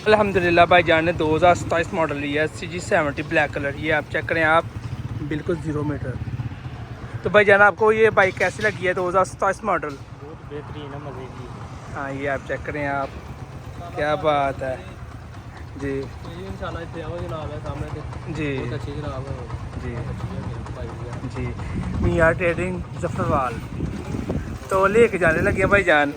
अल्हम्दुलिल्लाह भाईजान ने 2027 मॉडल लिया है CG70 ब्लैक कलर। ये आप चेक करें, आप बिल्कुल 0 मीटर। तो भाईजान आपको ये बाइक कैसी लगी है 2027 मॉडल? बहुत बेहतरीन है, मज़े की। हाँ, ये आप चेक करें आप, क्या बात है जी इंशाल्लाह जनाब है सामने जी बहुत अच्छी जनाब है जी जी। मियां ट्रेडिंग जफरवाल तो लेके जाने लगे हैं भाईजान।